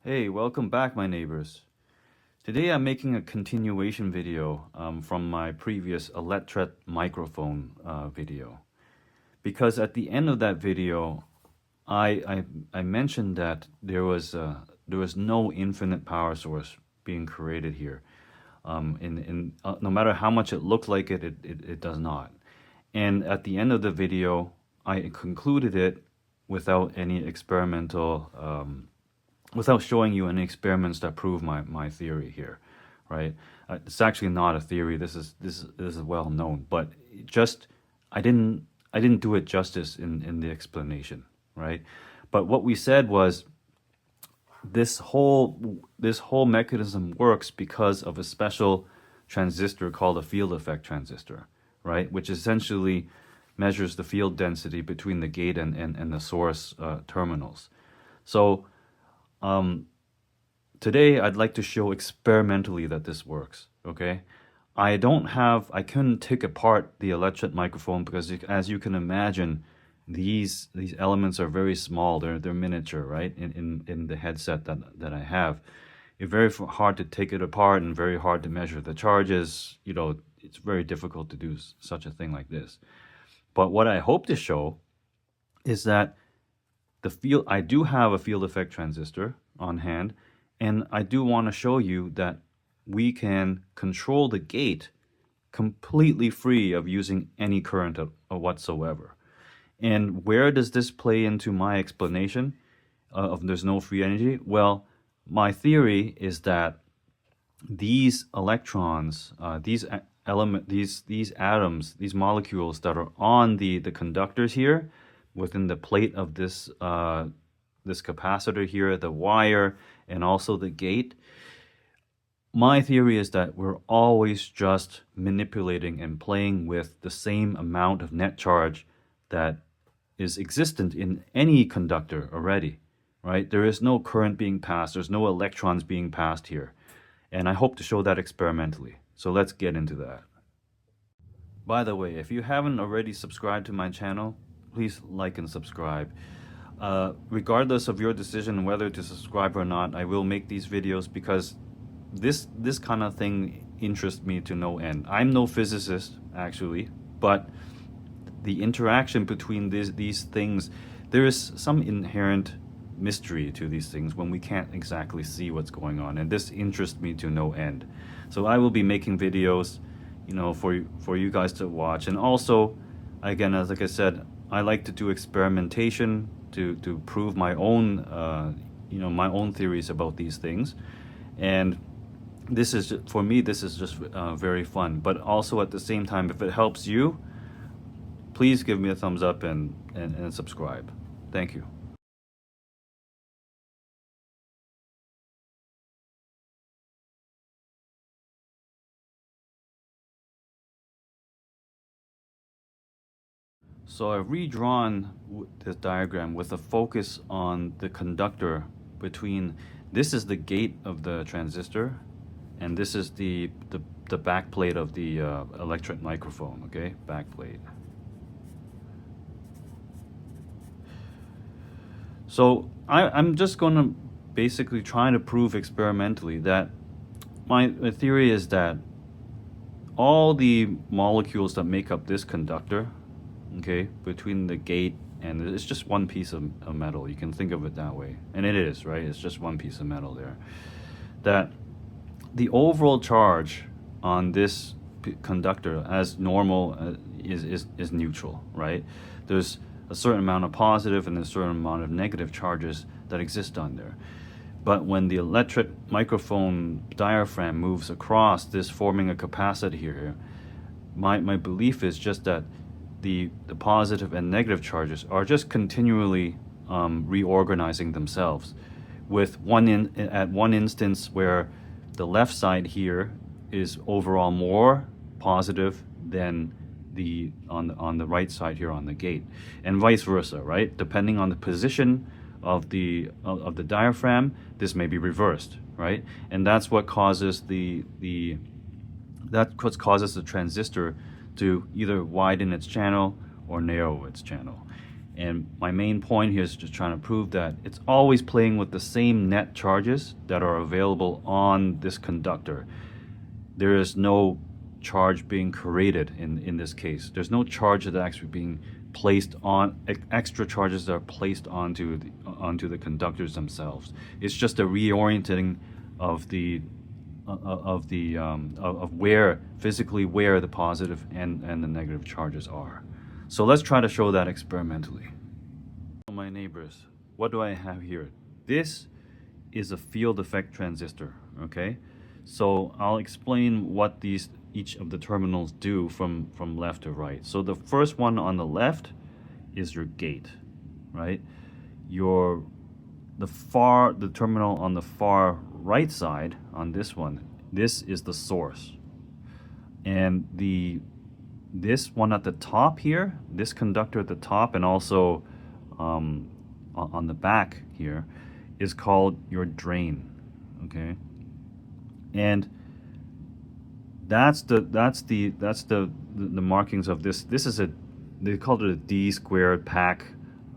Hey, welcome back, my neighbors. Today I'm making a continuation video from my previous electret microphone video. Because at the end of that video, I mentioned that there was no infinite power source being created here. No matter how much it looked like it does not. And at the end of the video, I concluded it without any experimental without showing you any experiments that prove my theory here, right? It's actually not a theory. This is well known, but just I didn't do it justice in the explanation, right? But what we said was this whole mechanism works because of a special transistor called a field effect transistor, right? Which essentially measures the field density between the gate and the source terminals. So today I'd like to show experimentally that this works, okay? I couldn't take apart the electret microphone because as you can imagine, these elements are very small. They're miniature, right? In the headset that I have. It's very hard to take it apart and very hard to measure the charges. You know, it's very difficult to do such a thing like this. But what I hope to show is that I do have a field effect transistor on hand, and I do want to show you that we can control the gate completely free of using any current whatsoever. And where does this play into my explanation of there's no free energy? Well, my theory is that these electrons, these atoms, these molecules that are on the conductors here, within the plate of this this capacitor here, the wire, and also the gate. My theory is that we're always just manipulating and playing with the same amount of net charge that is existent in any conductor already, right? There is no current being passed. There's no electrons being passed here. And I hope to show that experimentally. So let's get into that. By the way, if you haven't already subscribed to my channel, please like and subscribe. Regardless of your decision whether to subscribe or not, I will make these videos because this kind of thing interests me to no end. I'm no physicist, actually, but the interaction between these things, there is some inherent mystery to these things when we can't exactly see what's going on, and this interests me to no end. So I will be making videos, you know, for you guys to watch. And also, again, as like I said, I like to do experimentation to prove my own my own theories about these things. And this is for me, this is just very fun. But also at the same time, if it helps you, please give me a thumbs up and subscribe. Thank you. So I've redrawn this diagram with a focus on the conductor between, this is the gate of the transistor, and this is the back plate of the electret microphone, okay? Back plate. So I'm just going to basically try to prove experimentally that my theory is that all the molecules that make up this conductor, okay, between the gate and it's just one piece of metal. You can think of it that way, and it is, right? It's just one piece of metal there. That the overall charge on this conductor, as normal, is neutral, right? There's a certain amount of positive and a certain amount of negative charges that exist on there. But when the electret microphone diaphragm moves across this, forming a capacitor here, my belief is just that the positive and negative charges are just continually reorganizing themselves, with at one instance where the left side here is overall more positive than on the right side here on the gate, and vice versa, right? Depending on the position of the diaphragm, this may be reversed, right? And that's what causes the transistor to either widen its channel or narrow its channel. And my main point here is just trying to prove that it's always playing with the same net charges that are available on this conductor. There is no charge being created in this case. There's no charge that actually being placed on, extra charges that are placed onto the conductors themselves. It's just a reorienting of where physically where the positive and the negative charges are. So let's try to show that experimentally. My neighbors, what do I have here? This is a field effect transistor, okay? So I'll explain what each of the terminals do from left to right. So the first one on the left is your gate, right? The terminal on the far right side on this one, this is the source. And this one at the top here, this conductor at the top, and also on the back here, is called your drain, okay? And that's the markings of this. This is they called it a D squared pack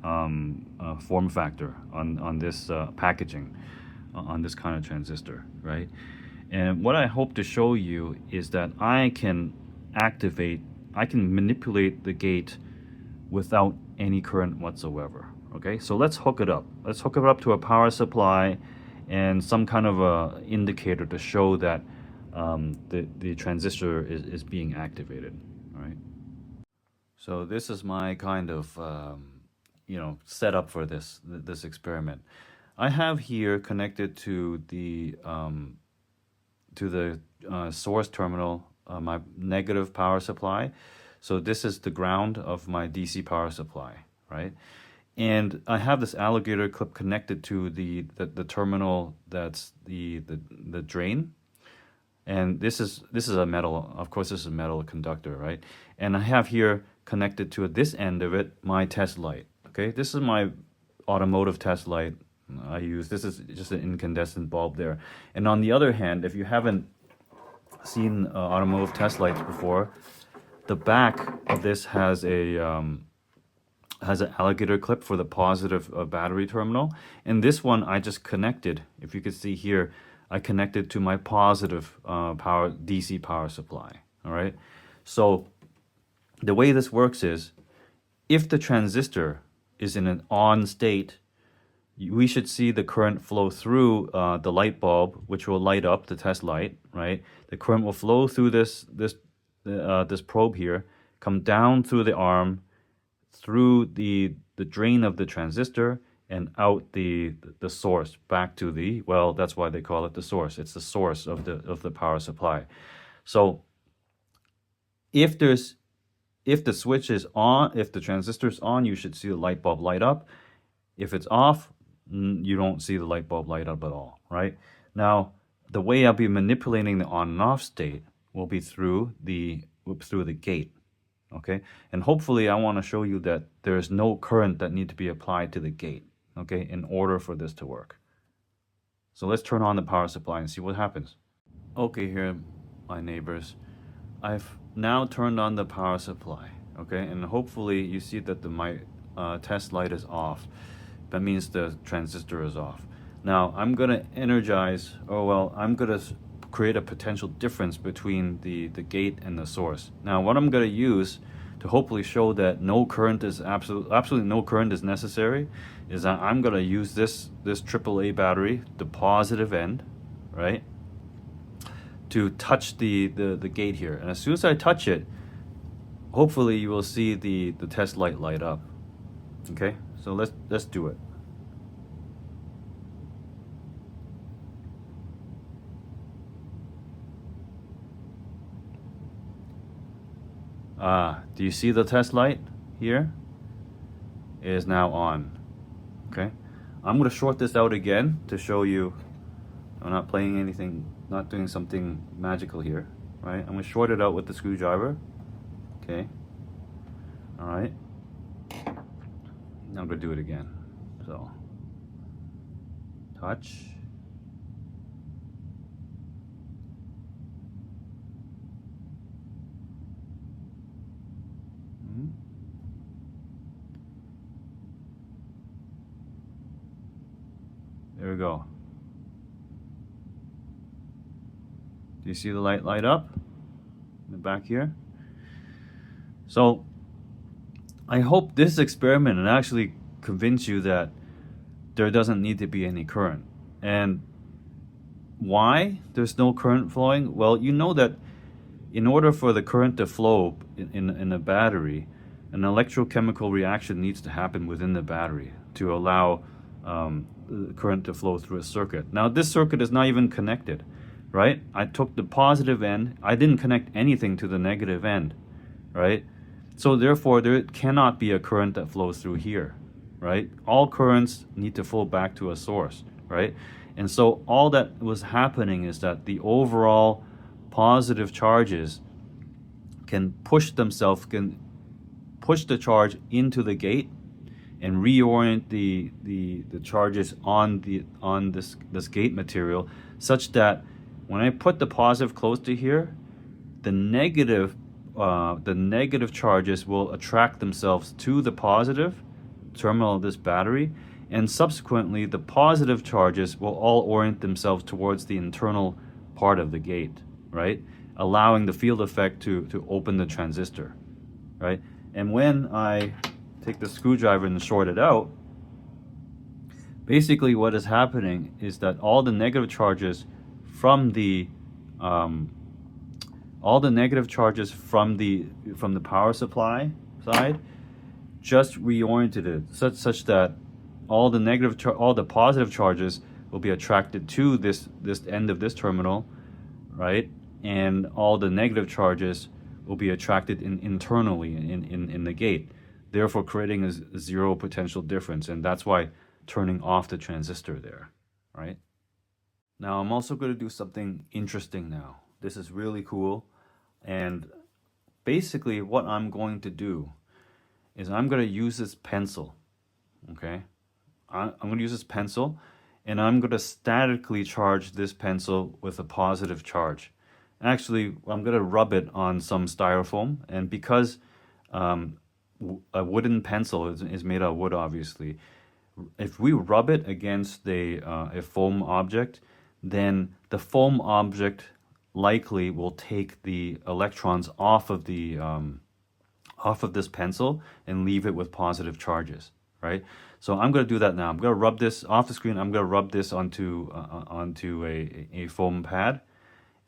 form factor on this packaging on this kind of transistor, right? And what I hope to show you is that I can manipulate the gate without any current whatsoever. Okay, so let's hook it up. Let's hook it up to a power supply and some kind of a indicator to show that the transistor is being activated. All right. So this is my kind of setup for this experiment. I have here connected to the source terminal my negative power supply. So this is the ground of my DC power supply, right? And I have this alligator clip connected to the terminal that's the drain. And this is a metal, of course this is a metal conductor, right? And I have here connected to this end of it my test light. Okay, this is my automotive test light I use. This is just an incandescent bulb there. And on the other hand, if you haven't seen automotive test lights before, the back of this has an alligator clip for the positive battery terminal, and this one I just connected. If you could see here, I connected to my positive power DC power supply. All right. So the way this works is, if the transistor is in an on state, we should see the current flow through the light bulb, which will light up the test light, right? The current will flow through this probe here, come down through the arm, through the drain of the transistor, and out the source back to that's why they call it the source. It's the source of the power supply. So if the switch is on, if the transistor is on, you should see the light bulb light up. If it's off, you don't see the light bulb light up at all, right? Now, the way I'll be manipulating the on and off state will be through the gate, okay? And hopefully I want to show you that there's no current that need to be applied to the gate, okay, in order for this to work. So let's turn on the power supply and see what happens. Okay, here, my neighbors, I've now turned on the power supply, okay? And hopefully you see that my test light is off. That means the transistor is off. Now I'm gonna I'm gonna create a potential difference between the gate and the source. Now what I'm gonna use to hopefully show that no current is absolutely no current is necessary is that I'm gonna use this AAA battery, the positive end, right, to touch the gate here. And as soon as I touch it, hopefully you will see the test light up. Okay, so let's do it. Do you see the test light here? It is now on. Okay, I'm gonna short this out again to show you I'm not playing anything, not doing something magical here, right? I'm gonna short it out with the screwdriver. Okay, all right. Now I'm gonna do it again. So, touch. go. Do you see the light up in the back here? So I hope this experiment will actually convince you that there doesn't need to be any current. And why there's no current flowing? Well, you know that in order for the current to flow in a battery, an electrochemical reaction needs to happen within the battery to allow the current to flow through a circuit. Now this circuit is not even connected, right? I took the positive end, I didn't connect anything to the negative end, right? So therefore there cannot be a current that flows through here, right? All currents need to flow back to a source, right? And so all that was happening is that the overall positive charges can push the charge into the gate and reorient the charges on this gate material, such that when I put the positive close to here, the negative charges will attract themselves to the positive terminal of this battery, and subsequently the positive charges will all orient themselves towards the internal part of the gate, right? Allowing the field effect to open the transistor, right? And when I take the screwdriver and short it out, basically what is happening is that all the negative charges from the power supply side just reoriented it such that all the positive charges will be attracted to this end of this terminal, right? And all the negative charges will be attracted internally in the gate, therefore creating a zero potential difference. And that's why turning off the transistor there, right? Now I'm also going to do something interesting now. This is really cool. And basically what I'm going to do is I'm going to use this pencil, okay? I'm going to use this pencil, and I'm going to statically charge this pencil with a positive charge. Actually, I'm going to rub it on some styrofoam, and because a wooden pencil is made out of wood, obviously, if we rub it against a foam object, then the foam object likely will take the electrons off of this pencil and leave it with positive charges, right? So I'm going to do that now. I'm going to rub this off the screen. I'm going to rub this onto a foam pad,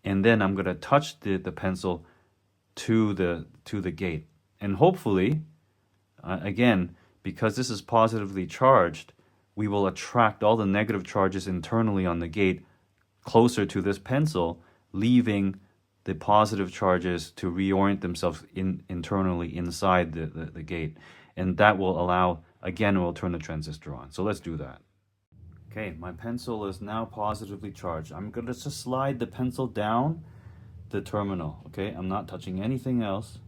and then I'm going to touch the pencil to the gate. And hopefully, again, because this is positively charged, we will attract all the negative charges internally on the gate closer to this pencil, leaving the positive charges to reorient themselves internally inside the gate. And that will allow, again, we'll turn the transistor on. So let's do that. Okay, my pencil is now positively charged. I'm going to just slide the pencil down the terminal, okay? I'm not touching anything else.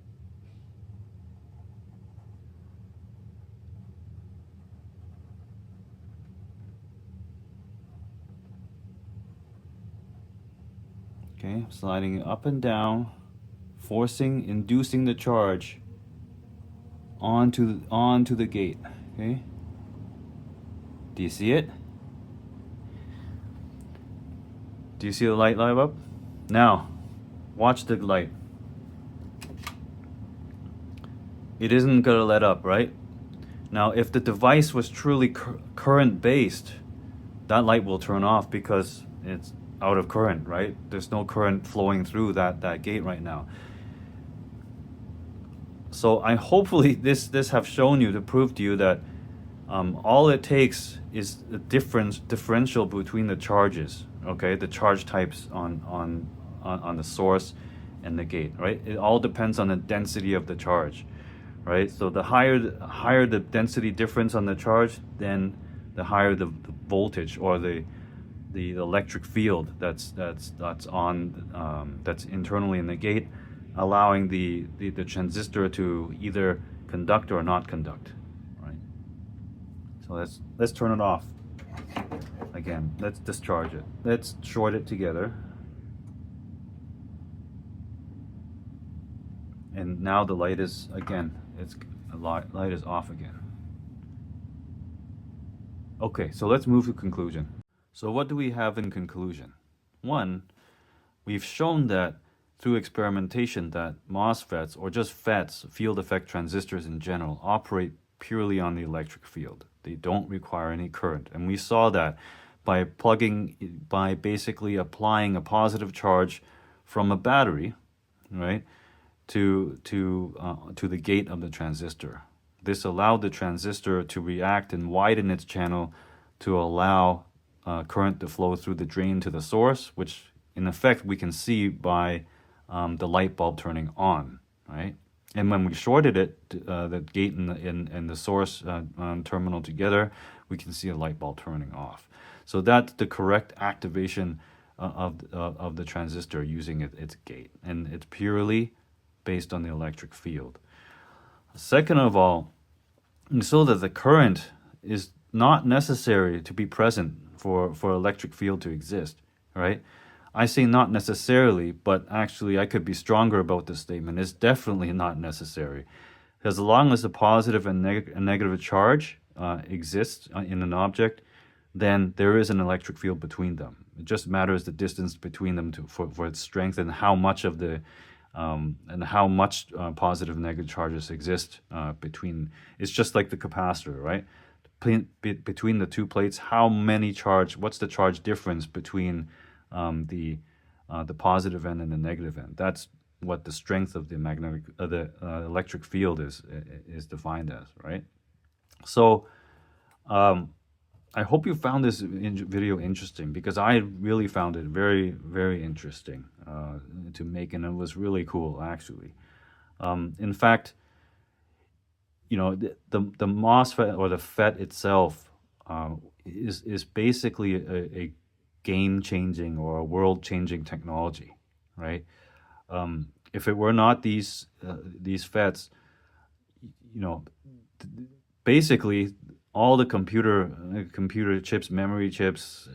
Okay, sliding it up and down, inducing the charge onto the gate, okay? Do you see it? Do you see the light up? Now, watch the light. It isn't gonna let up, right? Now, if the device was truly current-based, that light will turn off because it's out of current, right? There's no current flowing through that gate right now. So I hopefully this have shown you to prove to you that all it takes is a differential between the charges, okay? The charge types on the source and the gate, right? It all depends on the density of the charge, right? So the higher the density difference on the charge, then the higher the voltage or the electric field that's internally in the gate, allowing the transistor to either conduct or not conduct, right? So let's turn it off. Again, let's discharge it. Let's short it together. And now the light is light is off again. Okay, so let's move to conclusion. So what do we have in conclusion? One, we've shown that through experimentation that MOSFETs, or just FETs, field effect transistors in general, operate purely on the electric field. They don't require any current. And we saw that by basically applying a positive charge from a battery, right, to the gate of the transistor. This allowed the transistor to react and widen its channel to allow current to flow through the drain to the source, which in effect we can see by the light bulb turning on, right? And when we shorted it, the gate and the source terminal together, we can see a light bulb turning off. So that's the correct activation of the transistor using its gate, and it's purely based on the electric field. Second of all, so that the current is not necessary to be present for electric field to exist, right? I say not necessarily, but actually I could be stronger about this statement. It's definitely not necessary. Because as long as a positive and negative charge exists in an object, then there is an electric field between them. It just matters the distance between them for its strength and how much of the positive and negative charges exist between. It's just like the capacitor, right? Between the two plates, what's the charge difference between the positive end and the negative end? That's what the strength of the electric field is defined as, right? So I hope you found this video interesting, because I really found it very, very interesting to make, and it was really cool actually. In fact, you know, the MOSFET or the FET itself is basically a game-changing or a world-changing technology, right? If it were not these FETs, you know, basically all the computer chips, memory chips,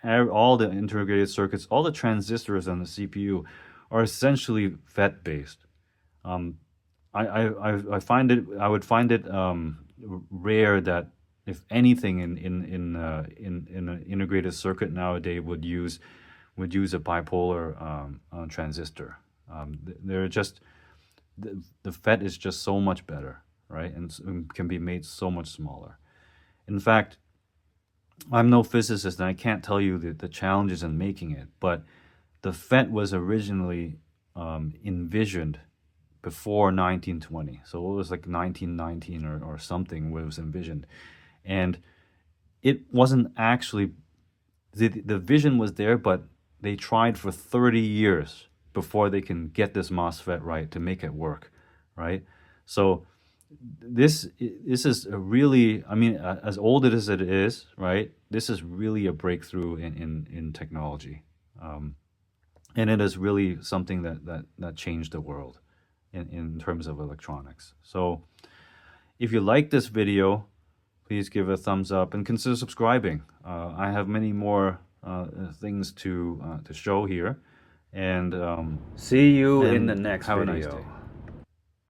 all the integrated circuits, all the transistors on the CPU are essentially FET-based. I would find it rare that, if anything, in an integrated circuit nowadays would use a bipolar transistor. They're just the FET is just so much better, right, and can be made so much smaller. In fact, I'm no physicist and I can't tell you the challenges in making it, but the FET was originally envisioned before 1920. So it was like 1919 or something where it was envisioned. And it wasn't actually, the vision was there, but they tried for 30 years before they can get this MOSFET right to make it work, right? So this is a really, I mean, as old as it is, right? This is really a breakthrough in technology. And it is really something that changed the world in terms of electronics. So if you like this video, please give a thumbs up and consider subscribing. I have many more things to show here. And see you in the next video. Have a nice day.